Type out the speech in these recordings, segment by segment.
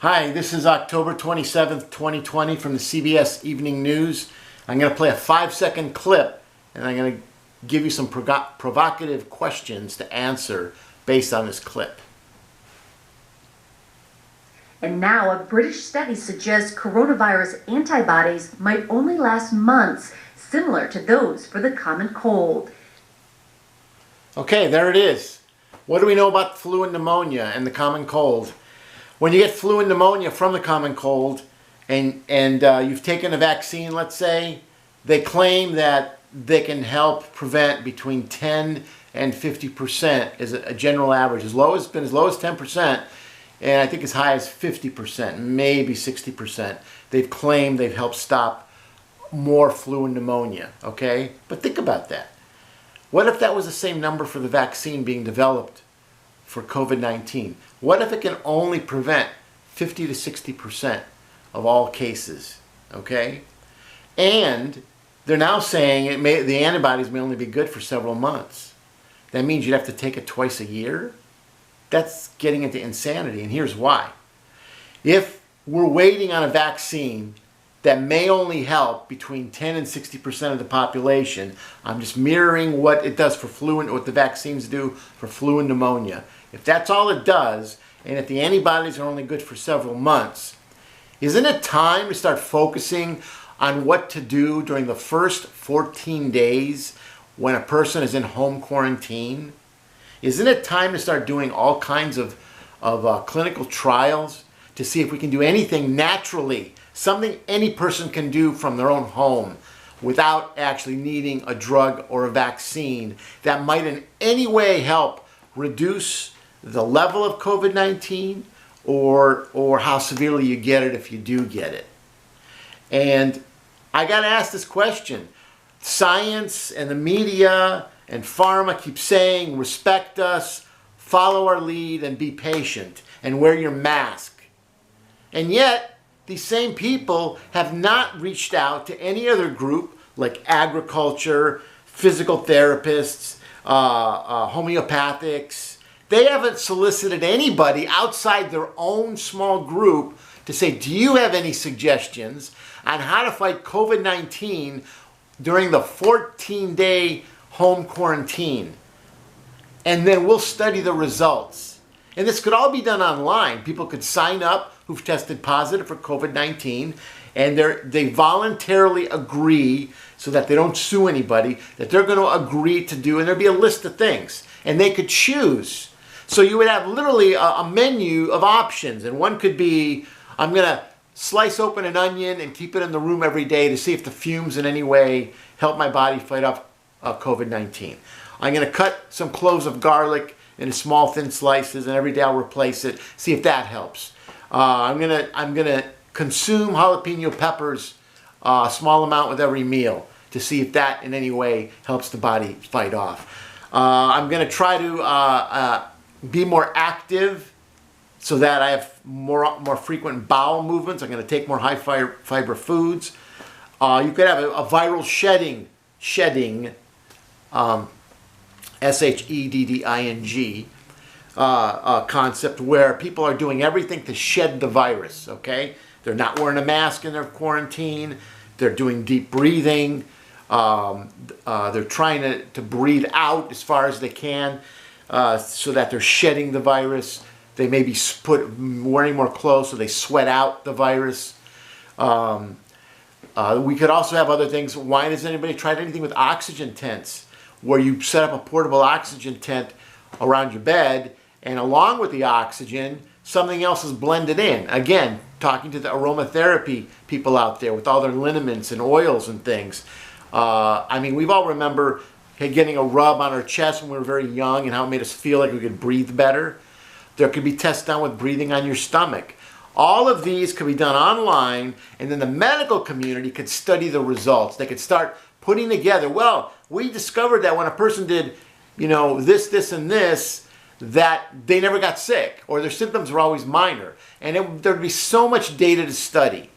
Hi, this is October 27th, 2020 from the CBS Evening News. I'm going to play a 5-second clip and I'm going to give you some provocative questions to answer based on this clip. And now a British study suggests coronavirus antibodies might only last months, similar to those for the common cold. Okay, there it is. What do we know about flu and pneumonia and the common cold? When you get flu and pneumonia from the common cold and you've taken a vaccine, let's say, they claim that they can help prevent between 10 and 50% as a general average. As low as 10%, and I think as high as 50%, maybe 60%. They've claimed they've helped stop more flu and pneumonia, okay? But think about that. What if that was the same number for the vaccine being developed for COVID-19? What if it can only prevent 50 to 60% of all cases, okay? And they're now saying the antibodies may only be good for several months. That means you'd have to take it twice a year? That's getting into insanity, and here's why. If we're waiting on a vaccine that may only help between 10 and 60% of the population, I'm just mirroring what it does for flu and what the vaccines do for flu and pneumonia. If that's all it does, and if the antibodies are only good for several months, isn't it time to start focusing on what to do during the first 14 days when a person is in home quarantine? Isn't it time to start doing all kinds of clinical trials to see if we can do anything naturally, something any person can do from their own home without actually needing a drug or a vaccine that might in any way help reduce the level of COVID-19 or how severely you get it if you do get it? And I got to ask this question. Science and the media and pharma keep saying, respect us, follow our lead, and be patient, and wear your mask. And yet, these same people have not reached out to any other group like agriculture, physical therapists, homeopathics. They haven't solicited anybody outside their own small group to say, do you have any suggestions on how to fight COVID-19 during the 14-day home quarantine? And then we'll study the results. And this could all be done online. People could sign up who've tested positive for COVID-19, and they voluntarily agree, so that they don't sue anybody, that they're going to agree to do, and there'll be a list of things, and they could choose. So you would have literally a menu of options, and one could be, I'm going to slice open an onion and keep it in the room every day to see if the fumes in any way help my body fight off COVID-19. I'm going to cut some cloves of garlic into small thin slices, and every day I'll replace it, see if that helps. I'm gonna consume jalapeno peppers, a small amount with every meal, to see if that in any way helps the body fight off. I'm gonna try to be more active so that I have more frequent bowel movements. I'm gonna take more high fiber foods. You could have a viral shedding, SHEDDING, concept where people are doing everything to shed the virus, okay? They're not wearing a mask in their quarantine. They're doing deep breathing. They're trying to breathe out as far as they can so that they're shedding the virus. They may be wearing more clothes so they sweat out the virus. We could also have other things. Why has anybody tried anything with oxygen tents, where you set up a portable oxygen tent around your bed, and along with the oxygen, something else is blended in? Again, talking to the aromatherapy people out there with all their liniments and oils and things. I mean, we've all remember getting a rub on our chest when we were very young and how it made us feel like we could breathe better. There could be tests done with breathing on your stomach. All of these could be done online, and then the medical community could study the results. They could start putting together, well, we discovered that when a person did, this, and this, that they never got sick, or their symptoms were always minor. And there'd be so much data to study.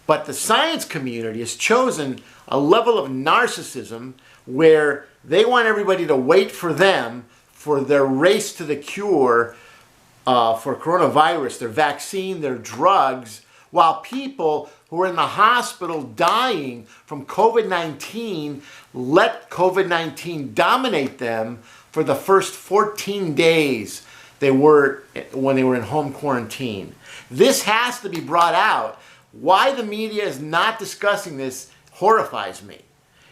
But the science community has chosen a level of narcissism where they want everybody to wait for them for their race to the cure for coronavirus, their vaccine, their drugs, while people who are in the hospital dying from COVID-19 let COVID-19 dominate them for the first 14 days when they were in home quarantine. This has to be brought out. Why the media is not discussing this horrifies me.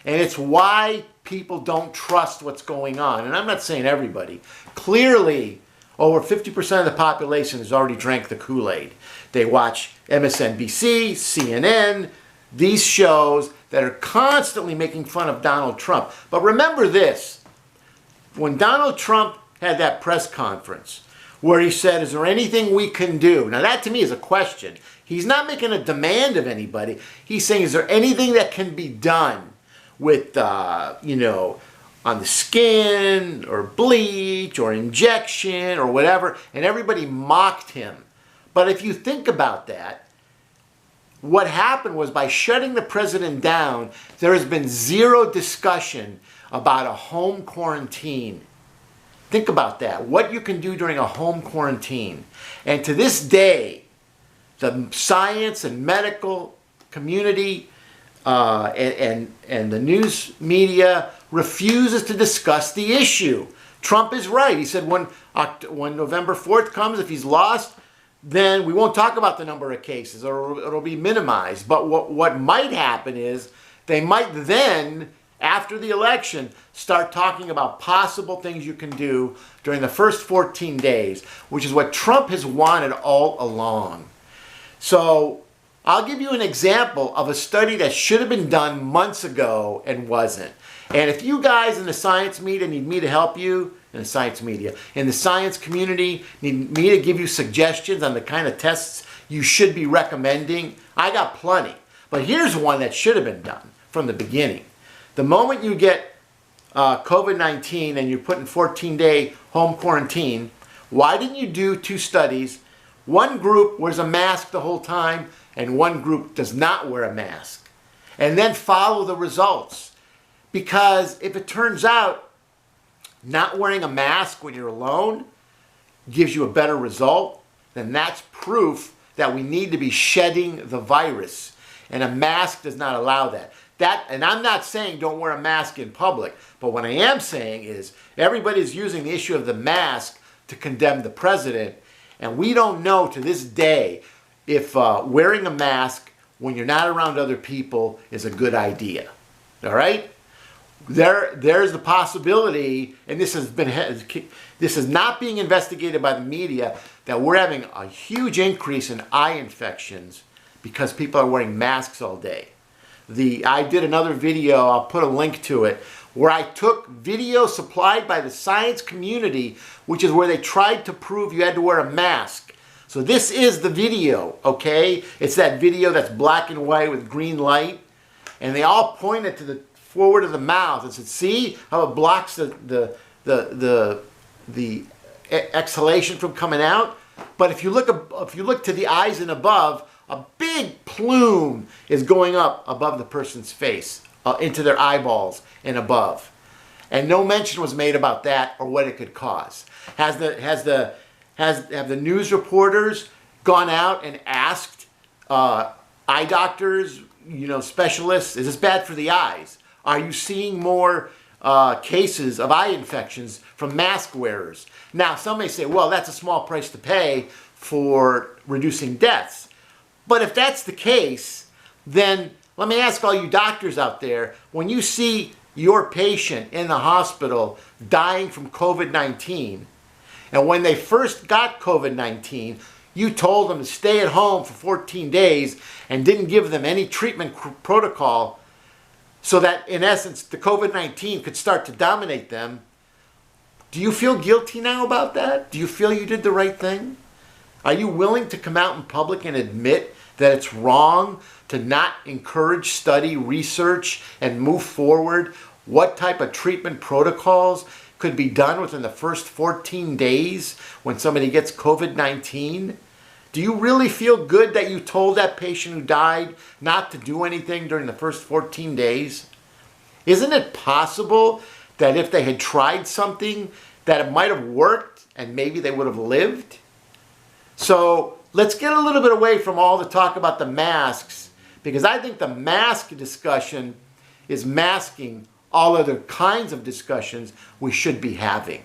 And it's why people don't trust what's going on. And I'm not saying everybody. Clearly, over 50% of the population has already drank the Kool-Aid. They watch MSNBC, CNN, these shows that are constantly making fun of Donald Trump. But remember this, when Donald Trump had that press conference where he said, is there anything we can do? Now that to me is a question. He's not making a demand of anybody. He's saying, is there anything that can be done with, on the skin or bleach or injection or whatever? And everybody mocked him. But if you think about that, what happened was by shutting the president down, there has been zero discussion about a home quarantine. Think about that, what you can do during a home quarantine. And to this day, the science and medical community and the news media refuses to discuss the issue. Trump is right. He said when November 4th comes, if he's lost, then we won't talk about the number of cases, or it'll be minimized. But what might happen is they might then, after the election, start talking about possible things you can do during the first 14 days, which is what Trump has wanted all along. So I'll give you an example of a study that should have been done months ago and wasn't. And if you guys in the science media need me to help you, in the science media, in the science community, need me to give you suggestions on the kind of tests you should be recommending, I got plenty. But here's one that should have been done from the beginning. The moment you get COVID-19 and you're put in 14-day home quarantine, why didn't you do two studies? One group wears a mask the whole time and one group does not wear a mask. And then follow the results. Because if it turns out not wearing a mask when you're alone gives you a better result, then that's proof that we need to be shedding the virus. And a mask does not allow that. And I'm not saying don't wear a mask in public, but what I am saying is everybody's using the issue of the mask to condemn the president, and we don't know to this day if wearing a mask when you're not around other people is a good idea. All right? There's the possibility, and this is not being investigated by the media, that we're having a huge increase in eye infections because people are wearing masks all day. I did another video, I'll put a link to it, where I took video supplied by the science community, which is where they tried to prove you had to wear a mask. So this is the video, okay? It's that video that's black and white with green light, and they all pointed to the forward of the mouth and said, see how it blocks the exhalation from coming out? But if you look to the eyes and above, a big plume is going up above the person's face, into their eyeballs and above. And no mention was made about that or what it could cause. Have the news reporters gone out and asked eye doctors, specialists, is this bad for the eyes? Are you seeing more cases of eye infections from mask wearers? Now, some may say, well, that's a small price to pay for reducing deaths. But if that's the case, then let me ask all you doctors out there, when you see your patient in the hospital dying from COVID-19, and when they first got COVID-19, you told them to stay at home for 14 days and didn't give them any treatment protocol so that, in essence, the COVID-19 could start to dominate them, do you feel guilty now about that? Do you feel you did the right thing? Are you willing to come out in public and admit that it's wrong to not encourage study, research, and move forward what type of treatment protocols could be done within the first 14 days when somebody gets COVID-19? Do you really feel good that you told that patient who died not to do anything during the first 14 days? Isn't it possible that if they had tried something that it might have worked and maybe they would have lived? So let's get a little bit away from all the talk about the masks, because I think the mask discussion is masking all other kinds of discussions we should be having.